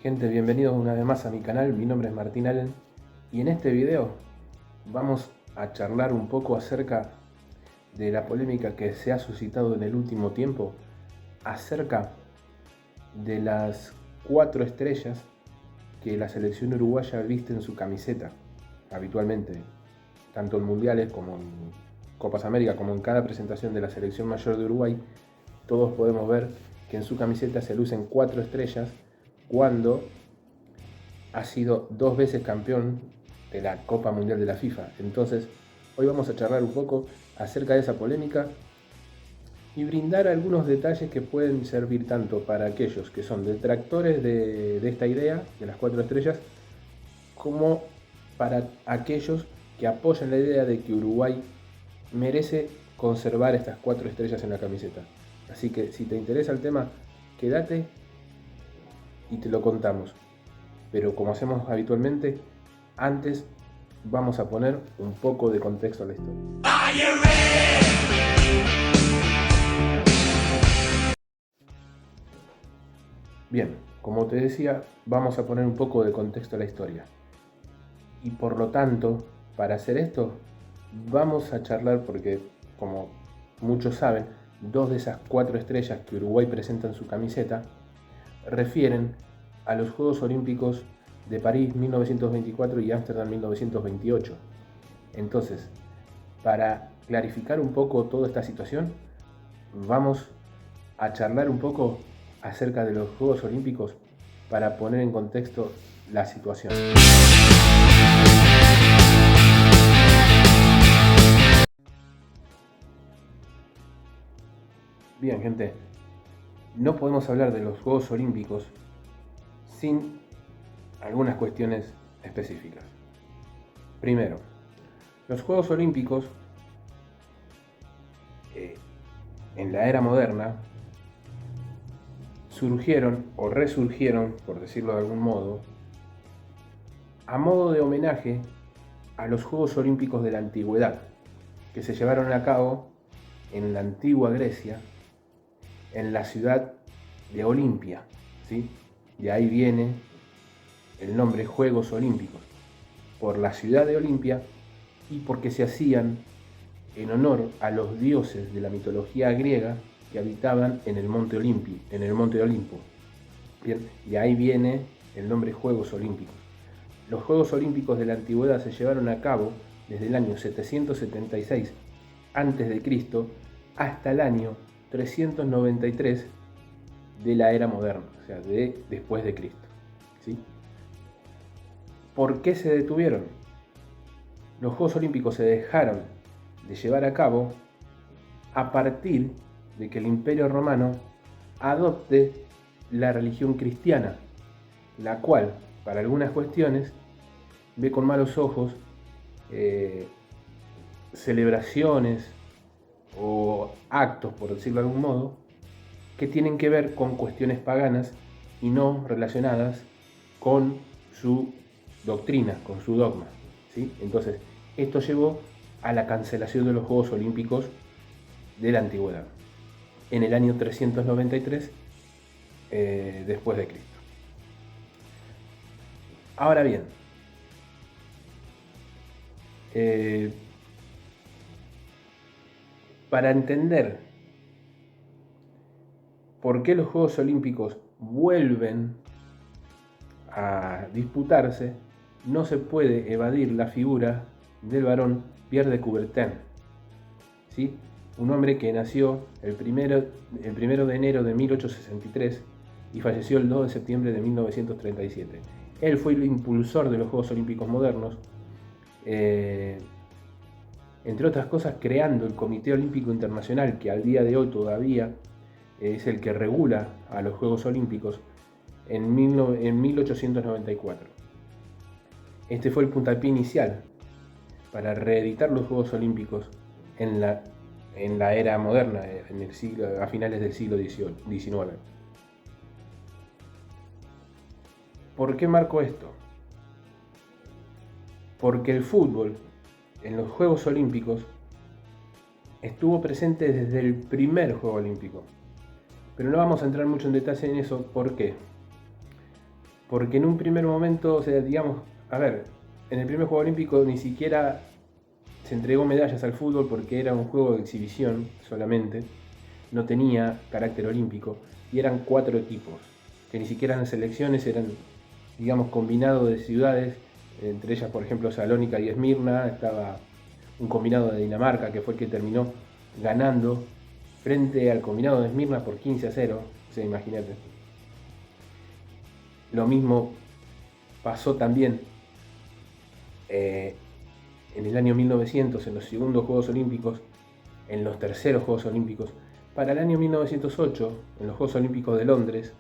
Gente, bienvenidos una vez más a mi canal, mi nombre es Martín Allen y en este video vamos a charlar un poco acerca de la polémica que se ha suscitado en el último tiempo acerca de las 4 estrellas que la selección uruguaya viste en su camiseta habitualmente, tanto en mundiales como en Copas América, como en cada presentación de la selección mayor de Uruguay. Todos podemos ver que en su camiseta se lucen 4 estrellas cuando ha sido 2 veces campeón de la Copa Mundial de la FIFA. Entonces, hoy vamos a charlar un poco acerca de esa polémica y brindar algunos detalles que pueden servir tanto para aquellos que son detractores de esta idea, de las 4 estrellas, como para aquellos que apoyan la idea de que Uruguay merece conservar estas 4 estrellas en la camiseta. Así que si te interesa el tema, quédate y te lo contamos. Pero como hacemos habitualmente, antes vamos a poner un poco de contexto a la historia. Bien, como te decía, vamos a poner un poco de contexto a la historia. Y por lo tanto, para hacer esto, vamos a charlar porque, como muchos saben, 2 de esas 4 estrellas que Uruguay presenta en su camiseta refieren a los Juegos Olímpicos de París 1924 y Ámsterdam 1928. Entonces, para clarificar un poco toda esta situación, vamos a charlar un poco acerca de los Juegos Olímpicos para poner en contexto la situación. Bien, gente, no podemos hablar de los Juegos Olímpicos sin algunas cuestiones específicas. Primero, los Juegos Olímpicos en la era moderna surgieron o resurgieron, por decirlo de algún modo, a modo de homenaje a los Juegos Olímpicos de la Antigüedad, que se llevaron a cabo en la antigua Grecia, en la ciudad de Olimpia, ¿sí? De ahí viene el nombre Juegos Olímpicos, por la ciudad de Olimpia y porque se hacían en honor a los dioses de la mitología griega que habitaban en el monte Olimpo. Bien, de ahí viene el nombre Juegos Olímpicos. Los Juegos Olímpicos de la Antigüedad se llevaron a cabo desde el año 776 a.C. hasta el año 393 de la era moderna, o sea, después de Cristo. ¿Sí? ¿Por qué se detuvieron? Los Juegos Olímpicos se dejaron de llevar a cabo a partir de que el Imperio Romano adopte la religión cristiana, la cual, para algunas cuestiones, ve con malos ojos celebraciones o actos, por decirlo de algún modo, que tienen que ver con cuestiones paganas y no relacionadas con su doctrina, con su dogma, ¿sí? Entonces, esto llevó a la cancelación de los Juegos Olímpicos de la Antigüedad, en el año 393 después de Cristo. Ahora bien, para entender por qué los Juegos Olímpicos vuelven a disputarse, no se puede evadir la figura del varón Pierre de Coubertin, ¿sí? Un hombre que nació el 1 de enero de 1863 y falleció el 2 de septiembre de 1937. Él fue el impulsor de los Juegos Olímpicos modernos, entre otras cosas creando el Comité Olímpico Internacional, que al día de hoy todavía es el que regula a los Juegos Olímpicos, en 1894. Este fue el puntapié inicial para reeditar los Juegos Olímpicos en la era moderna, a finales del siglo XIX. ¿Por qué marco esto? Porque el fútbol en los Juegos Olímpicos estuvo presente desde el primer Juego Olímpico. Pero no vamos a entrar mucho en detalle en eso. ¿Por qué? porque en un primer momento, o sea, digamos, a ver, en el primer Juego Olímpico ni siquiera se entregó medallas al fútbol porque era un juego de exhibición solamente, no tenía carácter olímpico, y eran 4 equipos, que ni siquiera eran selecciones, eran, digamos, combinados de ciudades, entre ellas, por ejemplo, Salónica y Esmirna, estaba un combinado de Dinamarca, que fue el que terminó ganando frente al combinado de Esmirna por 15-0, o sea, imagínate. Lo mismo pasó también en el año 1900, en los segundos Juegos Olímpicos, en los terceros Juegos Olímpicos. Para el año 1908, en los Juegos Olímpicos de Londres,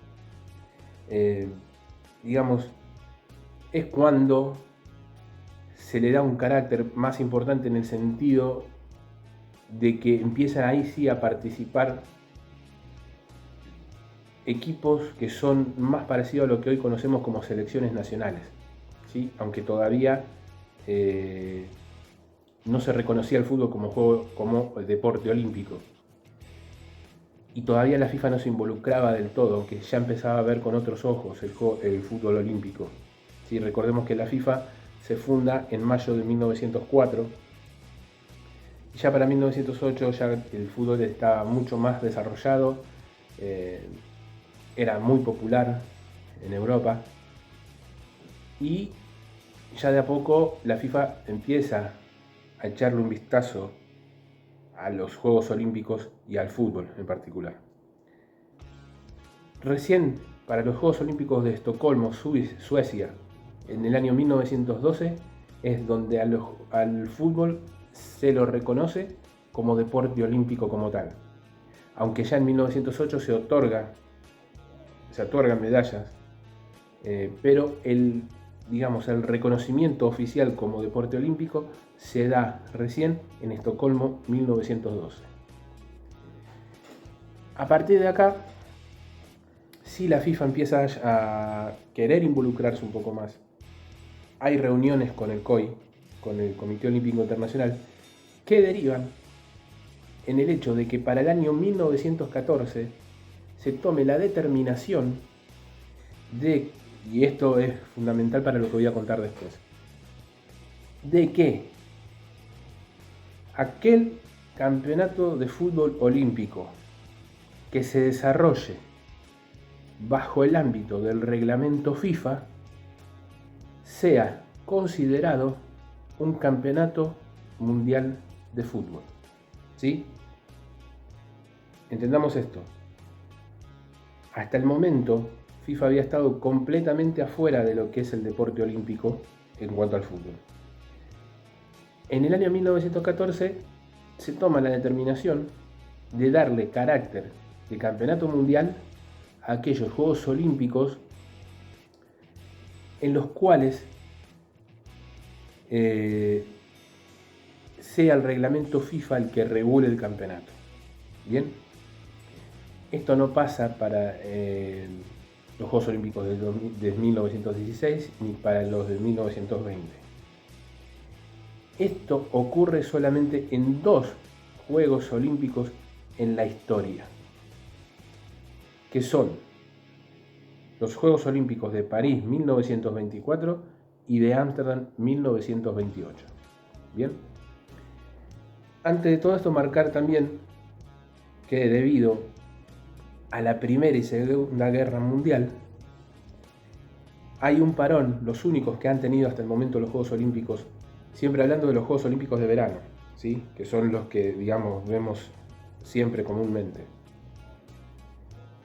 digamos, es cuando se le da un carácter más importante en el sentido de que empiezan ahí sí a participar equipos que son más parecidos a lo que hoy conocemos como selecciones nacionales, ¿sí? Aunque todavía no se reconocía el fútbol como deporte olímpico. Y todavía la FIFA no se involucraba del todo, aunque ya empezaba a ver con otros ojos el fútbol olímpico. ¿Sí? Recordemos que la FIFA se funda en mayo de 1904. Y ya para 1908 ya el fútbol estaba mucho más desarrollado, era muy popular en Europa. Y ya de a poco la FIFA empieza a echarle un vistazo a los Juegos Olímpicos y al fútbol en particular. Recién para los Juegos Olímpicos de Estocolmo, Suecia, en el año 1912, es donde al fútbol se lo reconoce como deporte olímpico como tal. Aunque ya en 1908 se otorgan medallas, pero el reconocimiento oficial como deporte olímpico se da recién en Estocolmo 1912. A partir de acá, sí, la FIFA empieza a querer involucrarse un poco más. Hay reuniones con el COI, con el Comité Olímpico Internacional, que derivan en el hecho de que para el año 1914 se tome la determinación de, y esto es fundamental para lo que voy a contar después, de que aquel campeonato de fútbol olímpico que se desarrolle bajo el ámbito del reglamento FIFA sea considerado un campeonato mundial de fútbol. ¿Sí? Entendamos esto. Hasta el momento, FIFA había estado completamente afuera de lo que es el deporte olímpico en cuanto al fútbol. En el año 1914 se toma la determinación de darle carácter de campeonato mundial a aquellos Juegos Olímpicos en los cuales sea el reglamento FIFA el que regule el campeonato. Bien, esto no pasa para los Juegos Olímpicos de 1916 ni para los de 1920. Esto ocurre solamente en 2 Juegos Olímpicos en la historia, que son los Juegos Olímpicos de París 1924 y de Ámsterdam 1928. Bien. Antes de todo esto, marcar también que debido a la Primera y Segunda Guerra Mundial hay un parón, los únicos que han tenido hasta el momento los Juegos Olímpicos, siempre hablando de los Juegos Olímpicos de verano, ¿sí? Que son los que, digamos, vemos siempre comúnmente.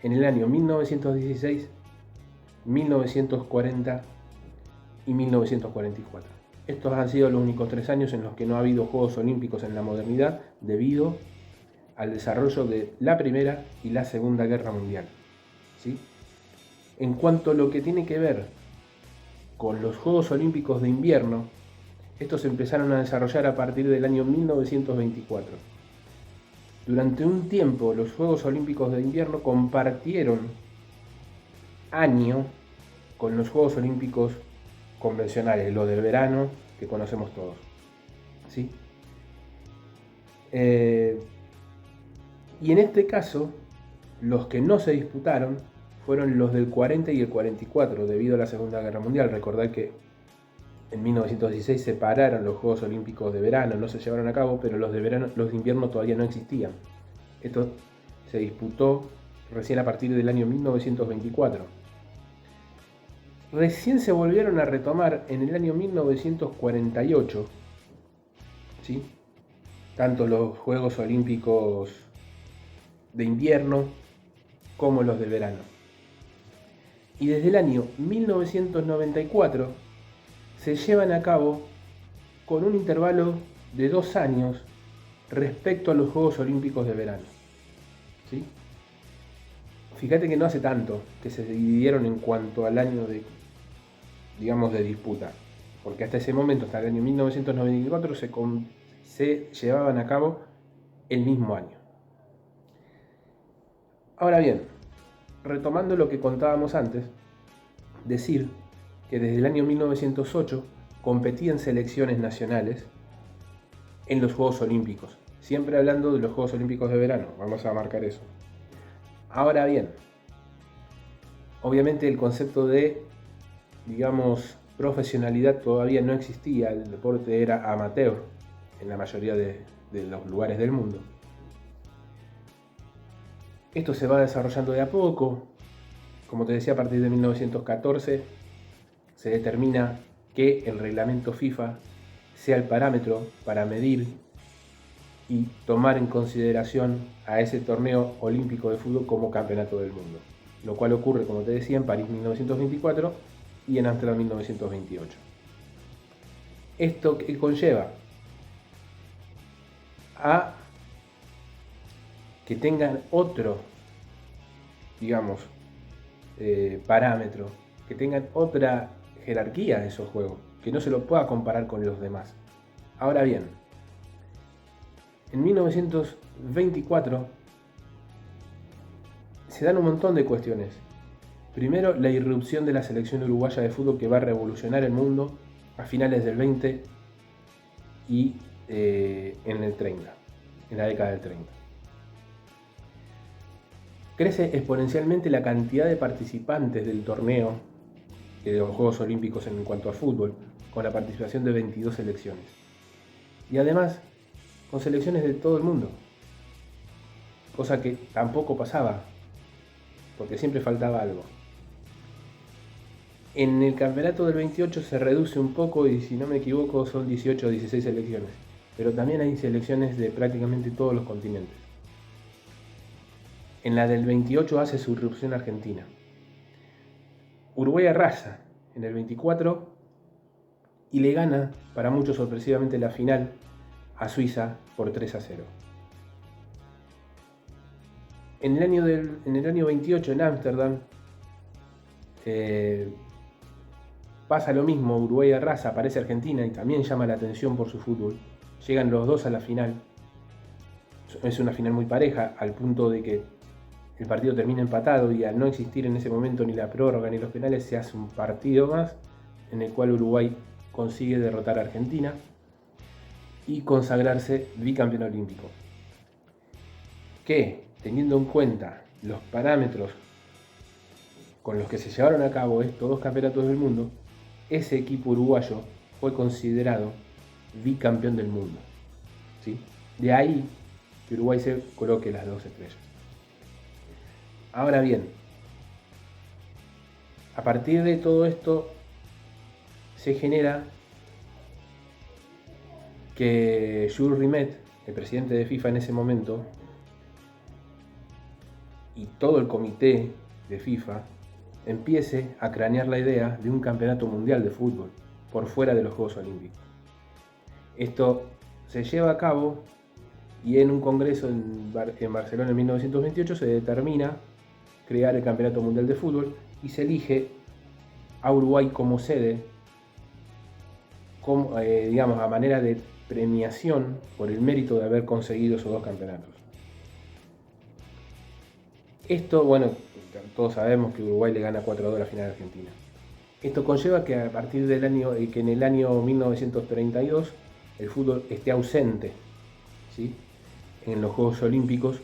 En el año 1916, 1940 y 1944. Estos han sido los únicos 3 años en los que no ha habido Juegos Olímpicos en la modernidad debido al desarrollo de la Primera y la Segunda Guerra Mundial. ¿Sí? En cuanto a lo que tiene que ver con los Juegos Olímpicos de invierno, estos se empezaron a desarrollar a partir del año 1924. Durante un tiempo los Juegos Olímpicos de invierno compartieron año con los Juegos Olímpicos convencionales, los de verano que conocemos todos. ¿Sí? Y en este caso, los que no se disputaron fueron los del 40 y el 44, debido a la Segunda Guerra Mundial. Recordad que en 1916 se pararon los Juegos Olímpicos de verano, no se llevaron a cabo, pero los de invierno todavía no existían. Esto se disputó recién a partir del año 1924. Recién se volvieron a retomar en el año 1948, ¿sí? Tanto los Juegos Olímpicos de invierno como los de verano. Y desde el año 1994 se llevan a cabo con un intervalo de 2 años respecto a los Juegos Olímpicos de verano, ¿sí? Fíjate que no hace tanto que se dividieron en cuanto al año de disputa, porque hasta ese momento, hasta el año 1994, se llevaban a cabo el mismo año. Ahora bien, retomando lo que contábamos antes, decir que desde el año 1908 competían selecciones nacionales en los Juegos Olímpicos, siempre hablando de los Juegos Olímpicos de verano, vamos a marcar eso. Ahora bien, obviamente el concepto de, profesionalidad todavía no existía, el deporte era amateur en la mayoría de los lugares del mundo. Esto se va desarrollando de a poco. Como te decía, a partir de 1914 se determina que el reglamento FIFA sea el parámetro para medir y tomar en consideración a ese torneo olímpico de fútbol como campeonato del mundo, lo cual ocurre, como te decía, en París 1924 y en Ámsterdam 1928. Esto que conlleva a que tengan otro, parámetro, que tengan otra jerarquía de esos juegos, que no se lo pueda comparar con los demás. Ahora bien, en 1924 se dan un montón de cuestiones. Primero, la irrupción de la selección uruguaya de fútbol, que va a revolucionar el mundo a finales del 20 y en el 30, en la década del 30. Crece exponencialmente la cantidad de participantes del torneo de los Juegos Olímpicos en cuanto a fútbol, con la participación de 22 selecciones. Y además, con selecciones de todo el mundo, cosa que tampoco pasaba, porque siempre faltaba algo. En el campeonato del 28 se reduce un poco y, si no me equivoco, son 18 o 16 selecciones, pero también hay selecciones de prácticamente todos los continentes. En la del 28 hace su irrupción Argentina. Uruguay arrasa en el 24 y le gana, para muchos sorpresivamente, la final a Suiza por 3-0. En el año 28, en Ámsterdam, pasa lo mismo. Uruguay arrasa, aparece Argentina y también llama la atención por su fútbol. Llegan los dos a la final. Es una final muy pareja, al punto de que el partido termina empatado, y al no existir en ese momento ni la prórroga ni los penales, se hace un partido más en el cual Uruguay consigue derrotar a Argentina y consagrarse bicampeón olímpico. Que, teniendo en cuenta los parámetros con los que se llevaron a cabo estos dos campeonatos del mundo, ese equipo uruguayo fue considerado bicampeón del mundo, ¿sí? De ahí que Uruguay se coloque las 2 estrellas. Ahora bien, a partir de todo esto se genera que Jules Rimet, el presidente de FIFA en ese momento, y todo el comité de FIFA empiece a cranear la idea de un campeonato mundial de fútbol por fuera de los Juegos Olímpicos. Esto se lleva a cabo y en un congreso en Barcelona en 1928 se determina crear el Campeonato Mundial de Fútbol y se elige a Uruguay como sede, a manera de premiación por el mérito de haber conseguido esos dos campeonatos. Esto, todos sabemos que Uruguay le gana 4-2 la final a Argentina. Esto conlleva que a partir del año, que en el año 1932 el fútbol esté ausente, ¿sí?, en los Juegos Olímpicos,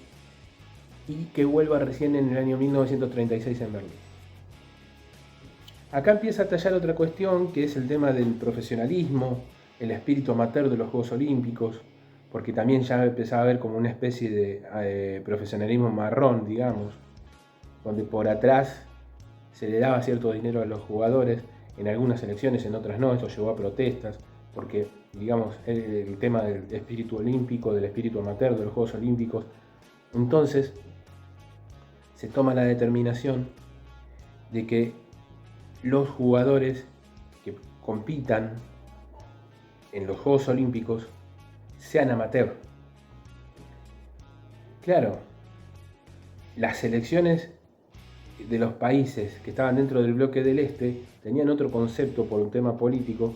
y que vuelva recién en el año 1936 en Berlín. Acá empieza a tallar otra cuestión, que es el tema del profesionalismo, el espíritu amateur de los Juegos Olímpicos, porque también ya empezaba a haber como una especie de profesionalismo marrón, digamos, donde por atrás se le daba cierto dinero a los jugadores, en algunas selecciones, en otras no. Esto llevó a protestas, porque, digamos, el tema del espíritu olímpico, del espíritu amateur de los Juegos Olímpicos. Entonces, se toma la determinación de que los jugadores que compitan en los Juegos Olímpicos sean amateur. Claro, las selecciones de los países que estaban dentro del bloque del Este tenían otro concepto por un tema político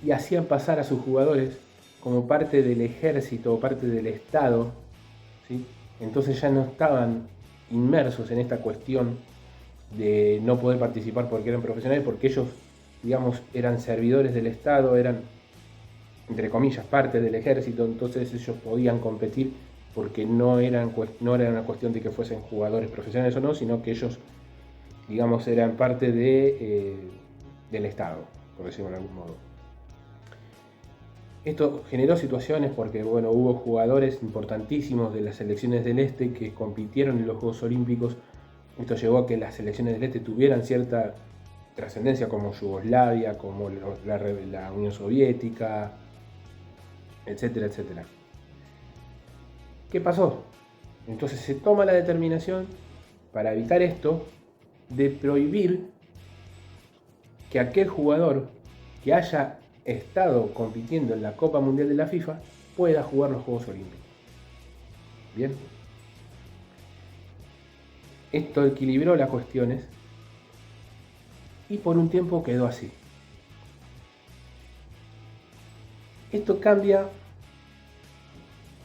y hacían pasar a sus jugadores como parte del ejército o parte del Estado, ¿sí? Entonces ya no estaban inmersos en esta cuestión de no poder participar porque eran profesionales, porque ellos, digamos, eran servidores del Estado, eran, entre comillas, parte del ejército. Entonces ellos podían competir porque no era una cuestión de que fuesen jugadores profesionales o no, sino que ellos, digamos, eran parte del Estado, por decirlo de algún modo. Esto generó situaciones porque, bueno, hubo jugadores importantísimos de las selecciones del Este que compitieron en los Juegos Olímpicos. Esto llevó a que las selecciones del Este tuvieran cierta trascendencia, como Yugoslavia, como la Unión Soviética, etcétera, etcétera. ¿Qué pasó? Entonces se toma la determinación, para evitar esto, de prohibir que aquel jugador que haya estado compitiendo en la Copa Mundial de la FIFA pueda jugar los Juegos Olímpicos. Bien. Esto equilibró las cuestiones y por un tiempo quedó así. Esto cambia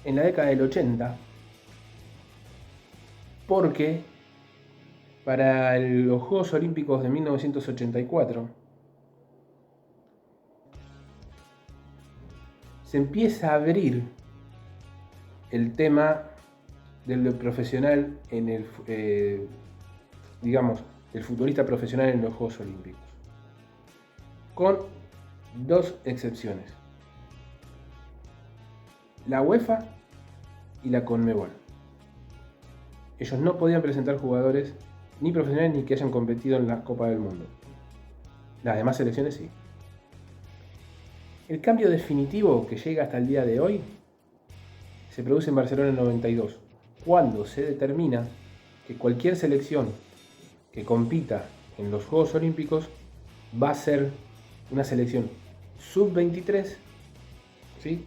en la década del 80 porque para los Juegos Olímpicos de 1984 se empieza a abrir el tema del profesional en el, digamos, el futbolista profesional en los Juegos Olímpicos, con dos excepciones: la UEFA y la CONMEBOL. Ellos no podían presentar jugadores ni profesionales ni que hayan competido en la Copa del Mundo. Las demás selecciones sí. El cambio definitivo que llega hasta el día de hoy se produce en Barcelona en 92, cuando se determina que cualquier selección que compita en los Juegos Olímpicos va a ser una selección sub-23, ¿sí?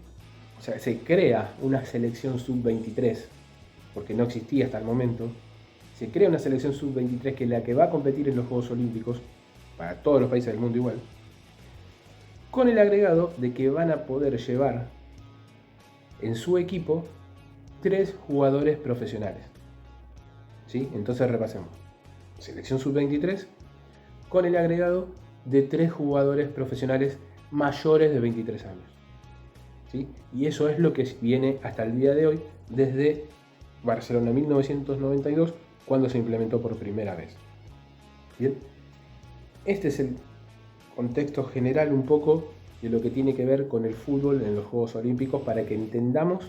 O sea, se crea una selección sub-23, porque no existía hasta el momento. Se crea una selección sub-23 que es la que va a competir en los Juegos Olímpicos, para todos los países del mundo igual, con el agregado de que van a poder llevar en su equipo 3 jugadores profesionales. ¿Sí? Entonces repasemos. Selección sub-23 con el agregado de 3 jugadores profesionales mayores de 23 años. ¿Sí? Y eso es lo que viene hasta el día de hoy, desde Barcelona 1992, cuando se implementó por primera vez. ¿Bien? Este es el contexto general un poco de lo que tiene que ver con el fútbol en los Juegos Olímpicos, para que entendamos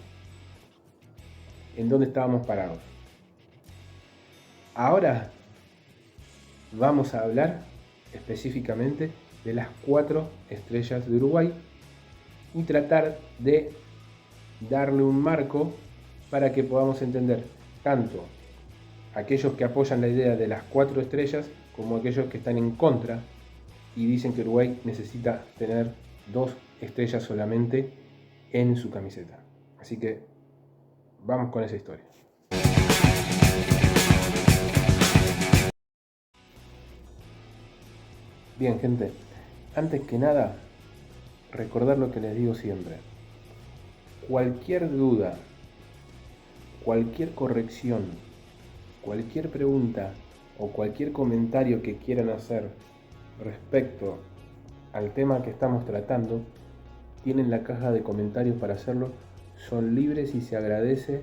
en dónde estábamos parados. Ahora vamos a hablar específicamente de las 4 estrellas de Uruguay y tratar de darle un marco para que podamos entender tanto aquellos que apoyan la idea de las 4 estrellas como aquellos que están en contra y dicen que Uruguay necesita tener 2 estrellas solamente en su camiseta. Así que vamos con esa historia. Bien, gente, antes que nada, recordar lo que les digo siempre. Cualquier duda, cualquier corrección, cualquier pregunta o cualquier comentario que quieran hacer respecto al tema que estamos tratando, tienen la caja de comentarios para hacerlo. Son libres y se agradece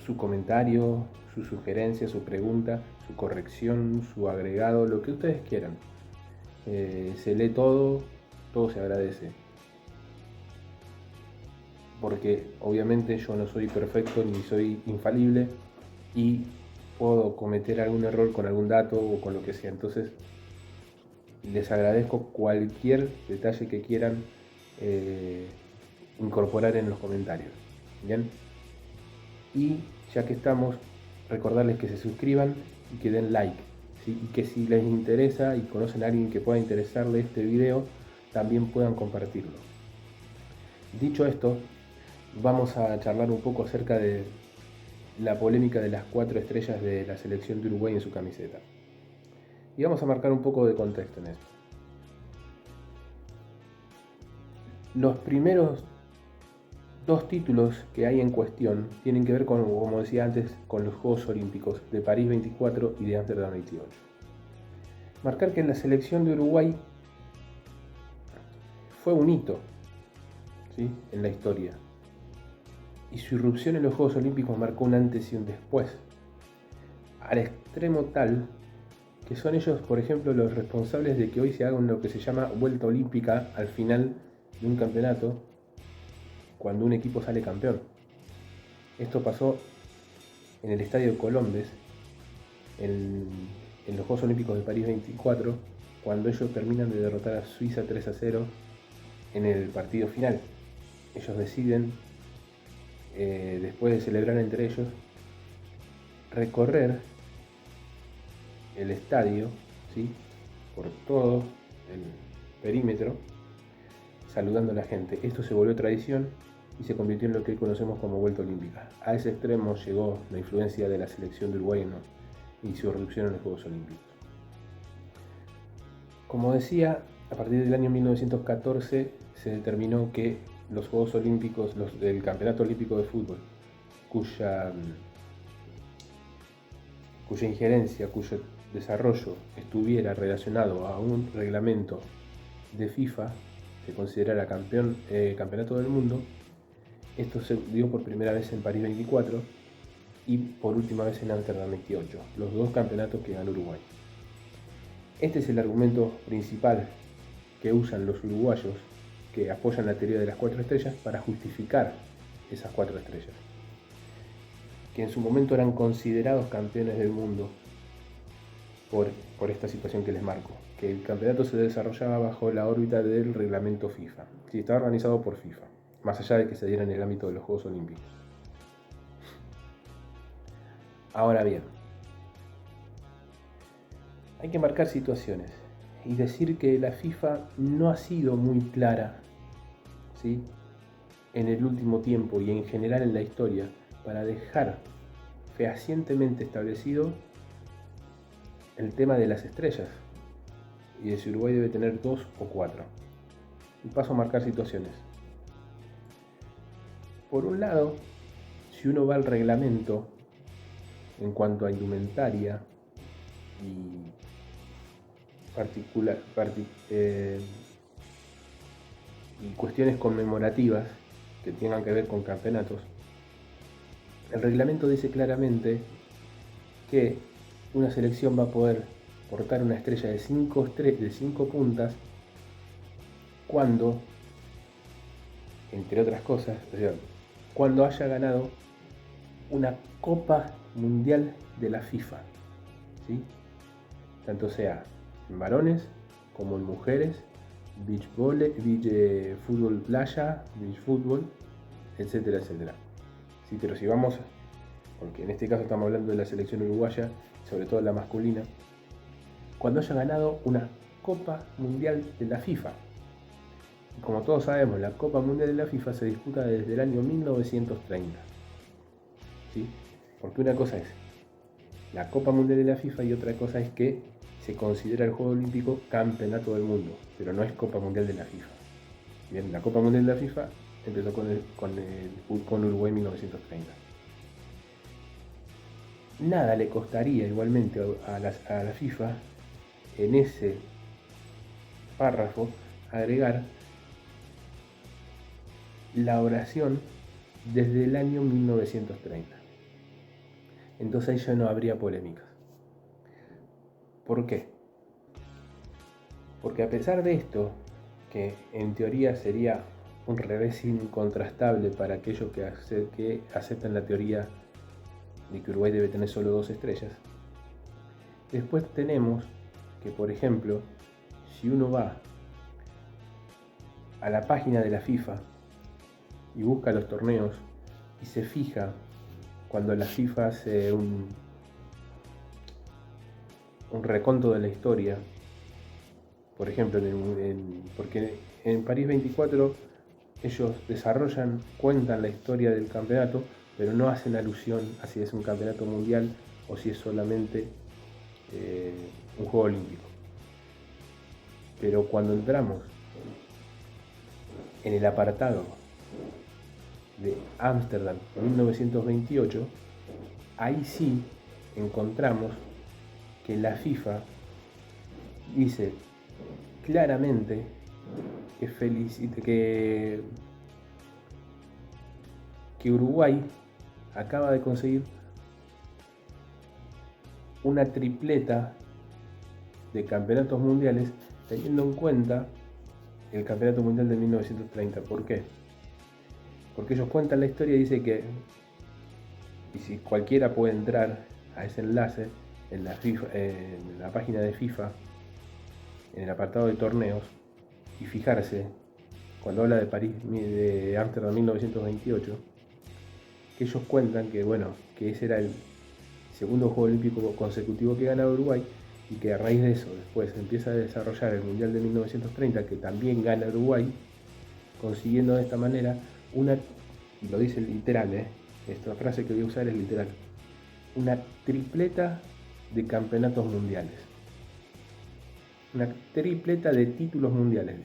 su comentario, su sugerencia, su pregunta, su corrección, su agregado, lo que ustedes quieran. Se lee todo, todo se agradece. Porque obviamente yo no soy perfecto ni soy infalible y puedo cometer algún error con algún dato o con lo que sea. Entonces les agradezco cualquier detalle que quieran incorporar en los comentarios. Bien, y ya que estamos, recordarles que se suscriban y que den like, ¿sí? Y que si les interesa y conocen a alguien que pueda interesarle este video, también puedan compartirlo. Dicho esto, vamos a charlar un poco acerca de la polémica de las 4 estrellas de la selección de Uruguay en su camiseta. Y vamos a marcar un poco de contexto en esto. Los primeros 2 títulos que hay en cuestión tienen que ver con, como decía antes, con los Juegos Olímpicos de París 24 y de Ámsterdam 28. Marcar que la selección de Uruguay fue un hito, ¿sí?, en la historia. Y su irrupción en los Juegos Olímpicos marcó un antes y un después. Al extremo tal que son ellos, por ejemplo, los responsables de que hoy se haga lo que se llama vuelta olímpica al final de un campeonato cuando un equipo sale campeón. Esto pasó en el Estadio Colombes, en los Juegos Olímpicos de París 24, cuando ellos terminan de derrotar a Suiza 3-0 en el partido final. Ellos deciden, después de celebrar entre ellos, recorrer el estadio, ¿sí?, por todo el perímetro, saludando a la gente. Esto se volvió tradición y se convirtió en lo que hoy conocemos como vuelta olímpica. A ese extremo llegó la influencia de la selección de Uruguay y su irrupción en los Juegos Olímpicos. Como decía, a partir del año 1914 se determinó que los Juegos Olímpicos, el Campeonato Olímpico de Fútbol, cuya injerencia, cuyo desarrollo estuviera relacionado a un reglamento de FIFA que considerara campeonato del mundo, esto se dio por primera vez en París 24 y por última vez en Ámsterdam 28, los 2 campeonatos que ganó Uruguay. Este es el argumento principal que usan los uruguayos que apoyan la teoría de las 4 estrellas para justificar esas 4 estrellas, que en su momento eran considerados campeones del mundo por esta situación que les marco, que el campeonato se desarrollaba bajo la órbita del reglamento FIFA, sí, estaba organizado por FIFA, más allá de que se diera en el ámbito de los Juegos Olímpicos. Ahora bien, hay que marcar situaciones y decir que la FIFA no ha sido muy clara, ¿sí?, en el último tiempo y en general en la historia para dejar fehacientemente establecido el tema de las estrellas y de si Uruguay debe tener 2 o 4. Y paso a marcar situaciones. Por un lado, si uno va al reglamento en cuanto a indumentaria y y cuestiones conmemorativas que tengan que ver con campeonatos, el reglamento dice claramente que una selección va a poder portar una estrella de 5 puntas cuando, entre otras cosas, cuando haya ganado una Copa Mundial de la FIFA, ¿sí?, tanto sea en varones como en mujeres, beach fútbol playa, beach fútbol, etcétera, etcétera. Sí, pero si vamos, porque en este caso estamos hablando de la selección uruguaya, sobre todo la masculina, cuando haya ganado una Copa Mundial de la FIFA. Y como todos sabemos, la Copa Mundial de la FIFA se disputa desde el año 1930. ¿Sí? Porque una cosa es la Copa Mundial de la FIFA y otra cosa es que se considera el Juego Olímpico campeonato del mundo, pero no es Copa Mundial de la FIFA. Bien, la Copa Mundial de la FIFA empezó con Uruguay en 1930. Nada le costaría igualmente a la FIFA en ese párrafo agregar la oración desde el año 1930. entonces ahí ya no habría polémicas. ¿Por qué? Porque a pesar de esto, que en teoría sería un revés incontrastable para aquellos que aceptan la teoría de que Uruguay debe tener solo 2 estrellas, después tenemos que, por ejemplo, si uno va a la página de la FIFA y busca los torneos y se fija cuando la FIFA hace un reconto de la historia, por ejemplo, porque en París 24 ellos cuentan la historia del campeonato, pero no hacen alusión a si es un campeonato mundial o si es solamente un juego olímpico. Pero cuando entramos en el apartado de Ámsterdam 1928, ahí sí encontramos que la FIFA dice claramente que Uruguay acaba de conseguir una tripleta de campeonatos mundiales, teniendo en cuenta el campeonato mundial de 1930. ¿Por qué? Porque ellos cuentan la historia y dice que, y si cualquiera puede entrar a ese enlace en la página de FIFA, en el apartado de torneos, y fijarse, cuando habla de París, de Ámsterdam 1928, que ellos cuentan que ese era el segundo Juego Olímpico consecutivo que ganaba Uruguay, y que a raíz de eso después empieza a desarrollar el Mundial de 1930, que también gana Uruguay, consiguiendo de esta manera y lo dice literal, esta frase que voy a usar es literal, una tripleta de campeonatos mundiales. Una tripleta de títulos mundiales.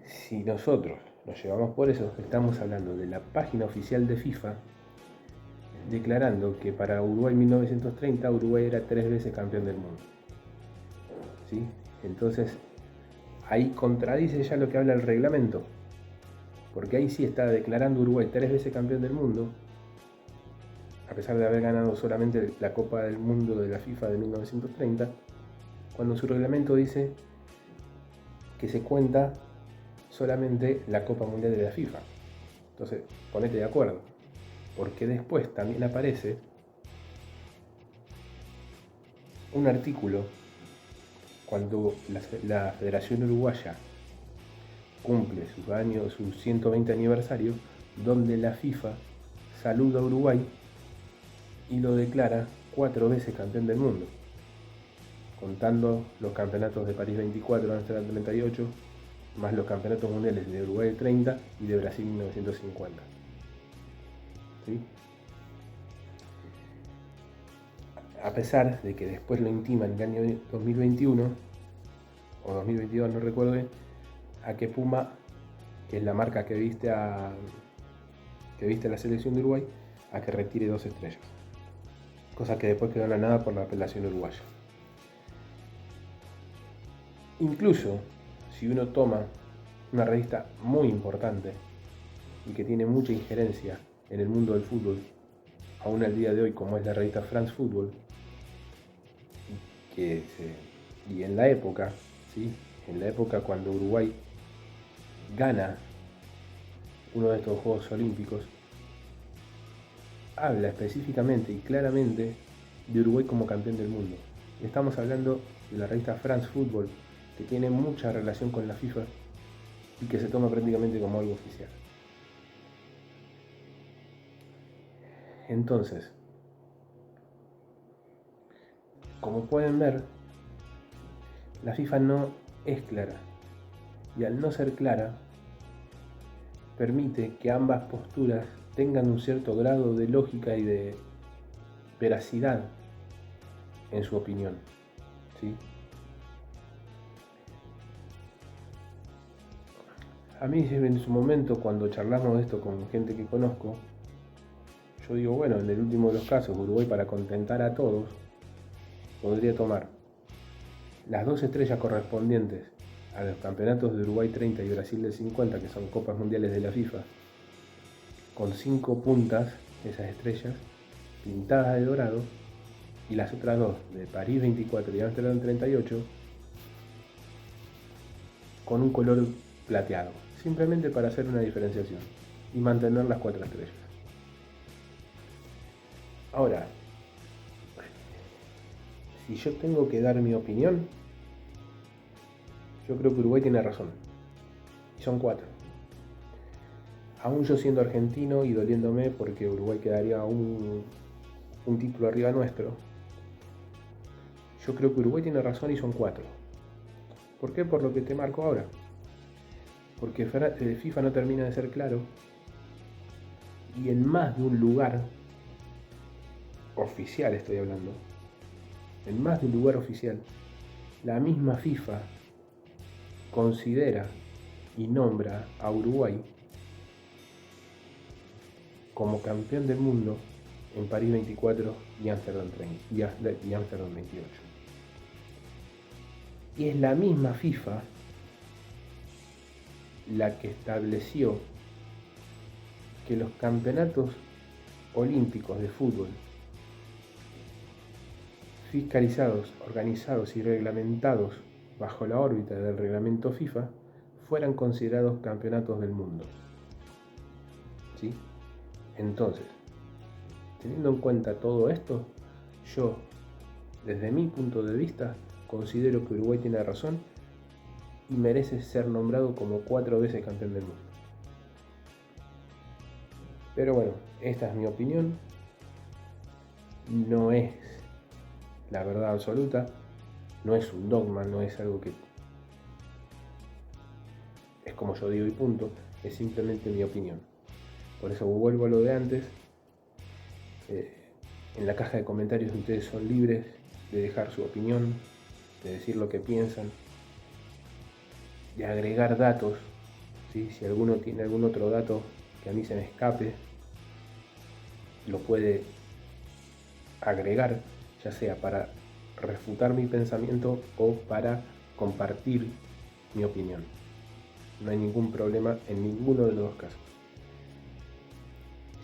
Si nosotros nos llevamos por eso, estamos hablando de la página oficial de FIFA declarando que para Uruguay 1930 Uruguay era 3 veces campeón del mundo. ¿Sí? Entonces, ahí contradice ya lo que habla el reglamento, porque ahí sí está declarando Uruguay 3 veces campeón del mundo, a pesar de haber ganado solamente la Copa del Mundo de la FIFA de 1930, cuando su reglamento dice que se cuenta solamente la Copa Mundial de la FIFA. Entonces, ponete de acuerdo, porque después también aparece un artículo cuando la Federación Uruguaya cumple su 120 aniversario, donde la FIFA saluda a Uruguay y lo declara 4 veces campeón del mundo, contando los campeonatos de París 24, Ámsterdam 38, más los campeonatos mundiales de Uruguay 30 y de Brasil 1950. ¿Sí? A pesar de que después lo intiman en el año 2021 o 2022, no recuerdo bien, a que Puma, que es la marca que viste a la selección de Uruguay, a que retire 2 estrellas, cosa que después quedó en la nada por la apelación uruguaya. Incluso si uno toma una revista muy importante y que tiene mucha injerencia en el mundo del fútbol, aún al día de hoy, como es la revista France Football, y en la época, ¿sí? En la época cuando Uruguay gana uno de estos Juegos Olímpicos, habla específicamente y claramente de Uruguay como campeón del mundo. Estamos hablando de la revista France Football, que tiene mucha relación con la FIFA y que se toma prácticamente como algo oficial. Entonces, como pueden ver, la FIFA no es clara, y al no ser clara, permite que ambas posturas tengan un cierto grado de lógica y de veracidad en su opinión, ¿sí? A mí en su momento, cuando charlamos de esto con gente que conozco, yo digo, bueno, en el último de los casos, Uruguay, para contentar a todos, podría tomar las 2 estrellas correspondientes a los campeonatos de Uruguay 30 y Brasil del 50, que son Copas Mundiales de la FIFA, con 5 puntas esas estrellas pintadas de dorado, y las otras dos, de París 24 y Ámsterdam 38, con un color plateado, simplemente para hacer una diferenciación y mantener las 4 estrellas. Ahora, si yo tengo que dar mi opinión, yo creo que Uruguay tiene razón. Y son 4. Aún yo siendo argentino y doliéndome porque Uruguay quedaría un título arriba nuestro, yo creo que Uruguay tiene razón y son 4. ¿Por qué? Por lo que te marco ahora. Porque FIFA no termina de ser claro, y en más de un lugar oficial estoy hablando, en más de un lugar oficial, la misma FIFA considera y nombra a Uruguay como campeón del mundo en París 24 y Ámsterdam 28. Y es la misma FIFA la que estableció que los campeonatos olímpicos de fútbol, fiscalizados, organizados y reglamentados bajo la órbita del reglamento FIFA, fueran considerados campeonatos del mundo. ¿Sí? Entonces, teniendo en cuenta todo esto, yo, desde mi punto de vista, considero que Uruguay tiene razón y merece ser nombrado como 4 veces campeón del mundo. Pero bueno, esta es mi opinión. No es la verdad absoluta, no es un dogma, no es algo que es como yo digo y punto, es simplemente mi opinión. Por eso vuelvo a lo de antes. En la caja de comentarios ustedes son libres de dejar su opinión, de decir lo que piensan, de agregar datos, ¿sí? Si alguno tiene algún otro dato que a mí se me escape, lo puede agregar, ya sea para refutar mi pensamiento o para compartir mi opinión. No hay ningún problema en ninguno de los dos casos.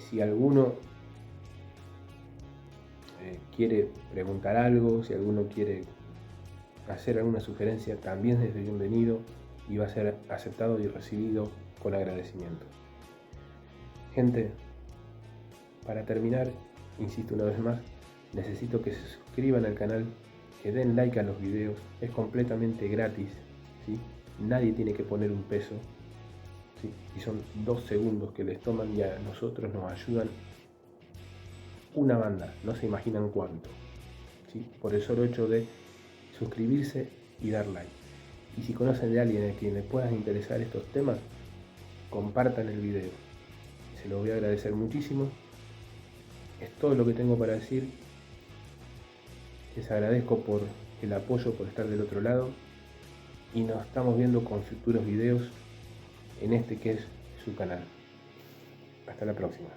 Si alguno quiere preguntar algo, si alguno quiere hacer alguna sugerencia, también es bienvenido y va a ser aceptado y recibido con agradecimiento. Gente, para terminar, insisto una vez más, necesito que se suscriban al canal, que den like a los videos, es completamente gratis, ¿sí? Nadie tiene que poner un peso, ¿sí? Y son 2 segundos que les toman y a nosotros nos ayudan una banda, no se imaginan cuánto, ¿sí? Por el solo hecho de suscribirse y dar like. Y si conocen de alguien a quien les puedan interesar estos temas, compartan el video. Se lo voy a agradecer muchísimo. Es todo lo que tengo para decir. Les agradezco por el apoyo, por estar del otro lado. Y nos estamos viendo con futuros videos en este que es su canal. Hasta la próxima.